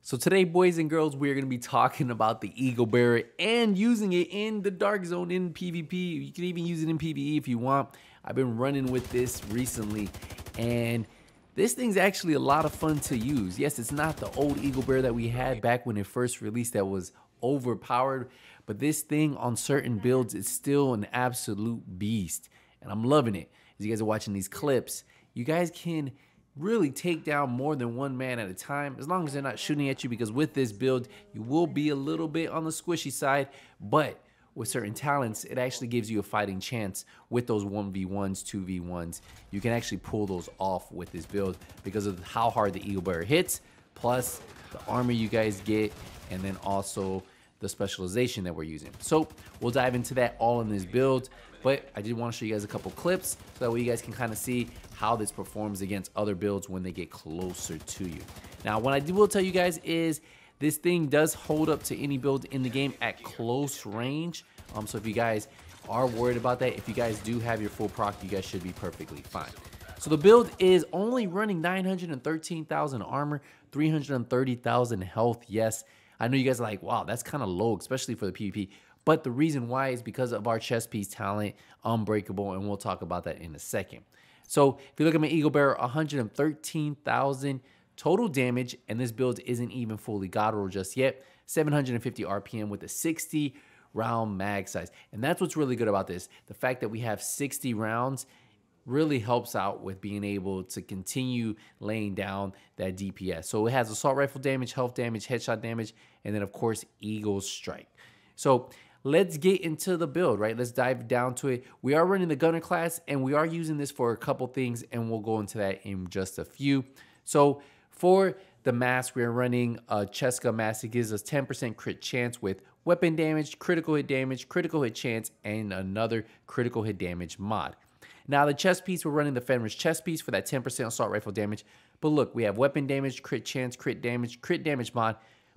So today, boys and girls, we are going to be talking about the Eagle Bearer and using it in the Dark Zone in PvP. You can even use it in PvE if you want. I've been running with this recently, and this thing's actually a lot of fun to use. Yes, it's not the old Eagle Bearer that we had back when it first released that was overpowered, but this thing on certain builds is still an absolute beast, and I'm loving it. As you guys are watching these clips, you guys can really take down more than one man at a time, as long as they're not shooting at you, because with this build, you will be a little bit on the squishy side, but with certain talents, it actually gives you a fighting chance with those 1v1s, 2v1s. You can actually pull those off with this build because of how hard the Eagle Bearer hits, plus the armor you guys get, and then also the specialization that we're using. So we'll dive into that all in this build, but I did want to show you guys a couple clips so that way you guys can kind of see how this performs against other builds when they get closer to you. Now, what I will tell you guys is this thing does hold up to any build in the game at close range. So if you guys are worried about that, if you guys do have your full proc, you guys should be perfectly fine. So the build is only running 913,000 armor, 330,000 health. Yes, I know you guys are like, wow, that's kind of low, especially for the PvP. But the reason why is because of our chest piece talent, Unbreakable, and we'll talk about that in a second. So if you look at my Eagle Bearer, 113,000 total damage, and this build isn't even fully god roll just yet. 750 RPM with a 60 round mag size. And that's what's really good about this. The fact that we have 60 rounds really helps out with being able to continue laying down that DPS. So it has assault rifle damage, health damage, headshot damage, and then of course Eagle Strike. So let's get into the build, right? Let's dive down to it. We are running the Gunner class, and we are using this for a couple things, and we'll go into that in just a few. So for the mask, we're running a Cheska mask. It gives us 10% crit chance with weapon damage, critical hit chance, and another critical hit damage mod. Now, the chest piece, we're running the Fenris chest piece for that 10% assault rifle damage. But look, we have weapon damage, crit chance, crit damage mod,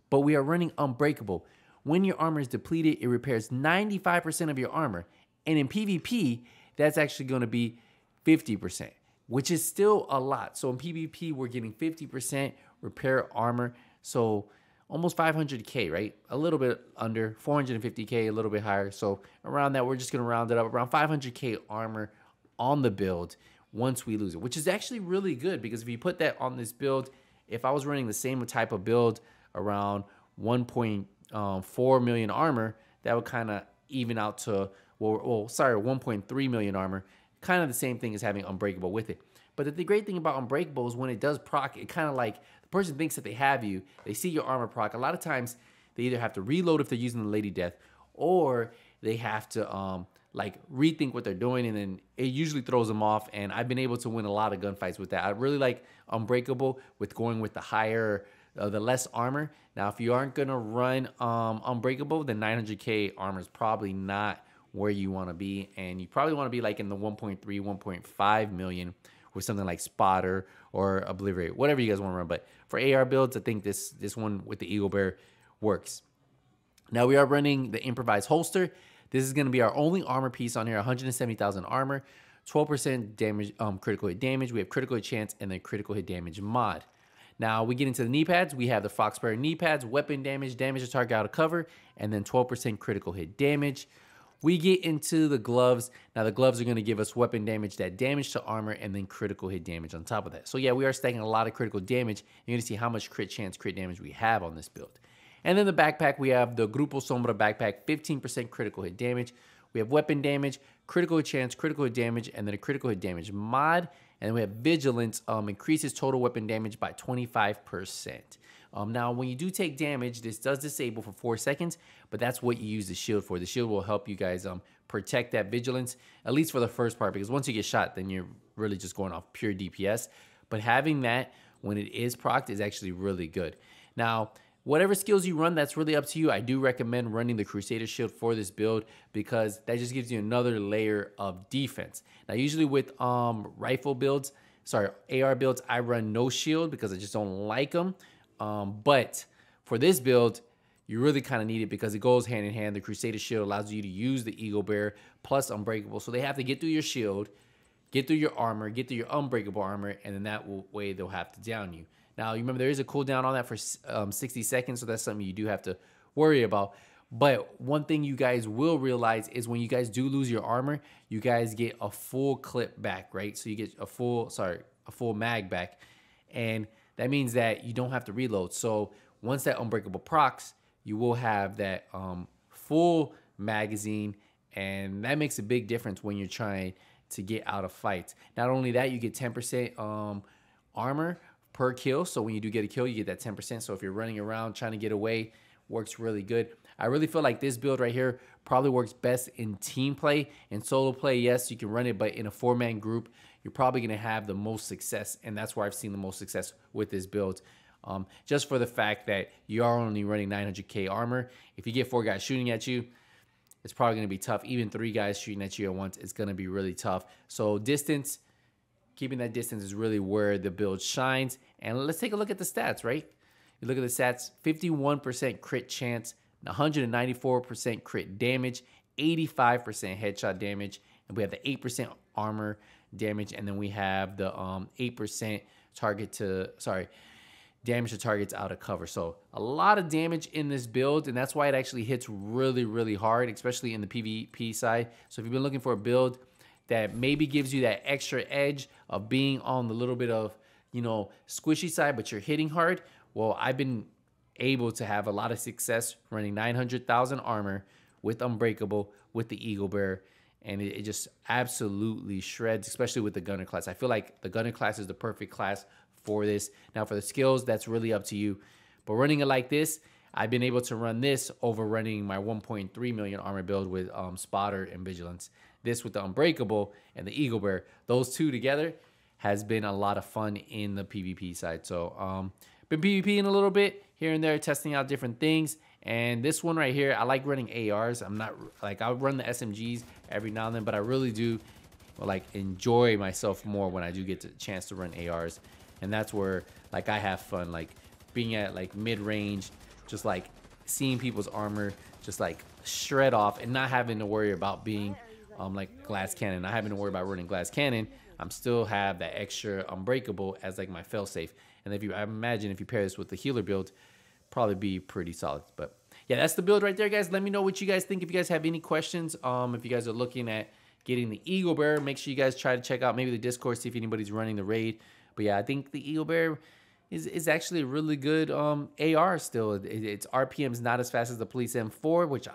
but we are running Unbreakable. When your armor is depleted, it repairs 95% of your armor. And in PvP, that's actually going to be 50%, which is still a lot. So in PvP, we're getting 50% repair armor. So almost 500K, right? A little bit under 450K, a little bit higher. So around that, we're just going to round it up around 500K armor on the build once we lose it, which is actually really good, because if you put that on this build, if I was running the same type of build around 1.4 million armor, that would kind of even out to, well, sorry, 1.3 million armor, kind of the same thing as having Unbreakable with it. But the great thing about Unbreakable is when it does proc, it kind of like, the person thinks that they have you, they see your armor proc. A lot of times, they either have to reload if they're using the Lady Death, or they have to like rethink what they're doing, and then it usually throws them off. And I've been able to win a lot of gunfights with that. I really like Unbreakable with going with the higher, the less armor. Now, if you aren't gonna run Unbreakable, then 900K armor is probably not where you want to be, and you probably want to be like in the 1.3, 1.5 million with something like Spotter or Obliterate, whatever you guys want to run. But for AR builds, I think this one with the Eagle Bear works. Now we are running the Improvised Holster. This is going to be our only armor piece on here. 170,000 armor, 12% damage, critical hit damage. We have critical hit chance and then critical hit damage mod. Now we get into the knee pads. We have the Foxbearer knee pads, weapon damage, damage to target out of cover, and then 12% critical hit damage. We get into the gloves. Now the gloves are going to give us weapon damage, that damage to armor, and then critical hit damage on top of that. So yeah, we are stacking a lot of critical damage. You're going to see how much crit chance, crit damage we have on this build. And then the backpack, we have the Grupo Sombra backpack, 15% critical hit damage. We have weapon damage, critical hit chance, critical hit damage, and then a critical hit damage mod. And we have Vigilance, increases total weapon damage by 25%. Now, when you do take damage, this does disable for 4 seconds, but that's what you use the shield for. The shield will help you guys protect that Vigilance, at least for the first part, because once you get shot, then you're really just going off pure DPS. But having that when it is procced is actually really good. Now, whatever skills you run, that's really up to you. I do recommend running the Crusader Shield for this build because that just gives you another layer of defense. Now, usually with rifle builds, sorry, AR builds, I run no shield because I just don't like them. But for this build, you really kind of need it because it goes hand in hand. The Crusader Shield allows you to use the Eagle Bear plus Unbreakable. So they have to get through your shield, get through your armor, get through your Unbreakable armor, and then that way they'll have to down you. Now, you remember there is a cooldown on that for 60 seconds, so that's something you do have to worry about. But one thing you guys will realize is when you guys do lose your armor, you guys get a full clip back, right? So you get a full mag back. And that means that you don't have to reload. So once that unbreakable procs, you will have that full magazine, and that makes a big difference when you're trying to get out of fights. Not only that, you get 10% armor per kill. So when you do get a kill, you get that 10%. So if you're running around trying to get away, works really good. I really feel like this build right here probably works best in team play. In solo play, yes, you can run it, but in a 4-man group, you're probably going to have the most success, and that's where I've seen the most success with this build. Just for the fact that you are only running 900k armor. If you get 4 guys shooting at you, it's probably going to be tough. Even 3 guys shooting at you at once, it's going to be really tough. So distance, keeping that distance is really where the build shines. And let's take a look at the stats, right? You look at the stats, 51% crit chance, 194% crit damage, 85% headshot damage, and we have the 8% armor damage, and then we have the 8% damage to targets out of cover. So a lot of damage in this build, and that's why it actually hits really, really hard, especially in the PvP side. So if you've been looking for a build that maybe gives you that extra edge of being on the little bit of, you know, squishy side, but you're hitting hard, well, I've been able to have a lot of success running 900,000 armor with Unbreakable, with the Eagle Bear, and it just absolutely shreds, especially with the Gunner class. I feel like the Gunner class is the perfect class for this. Now for the skills, that's really up to you. But running it like this, I've been able to run this over running my 1.3 million armor build with Spotter and Vigilance. This with the Unbreakable and the Eagle Bear, those two together has been a lot of fun in the PvP side. So been PvPing a little bit here and there, testing out different things. And this one right here, I like running ARs. I'm not like, I'll run the SMGs every now and then, but I really do like enjoy myself more when I do get the chance to run ARs. And that's where like I have fun, like being at like mid-range, just like seeing people's armor just like shred off and not having to worry about being like glass cannon, not having to worry about running glass cannon. I'm still have that extra Unbreakable as like my failsafe. And if you, I imagine if you pair this with the healer build, probably be pretty solid. But yeah, that's the build right there, guys. Let me know what you guys think. If you guys have any questions, if you guys are looking at getting the Eagle Bear, make sure you guys try to check out maybe the Discord, see if anybody's running the raid. But yeah, I think the Eagle Bear is actually a really good AR still. Its RPM's not as fast as the Police M4, which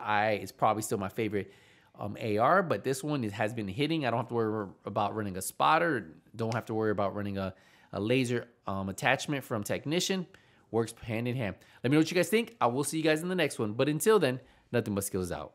is probably still my favorite AR, but this one has been hitting. I don't have to worry about running a spotter. Don't have to worry about running a laser attachment from Technician. Works hand in hand. Let me know what you guys think. I will see you guys in the next one. But until then, nothing but skills out.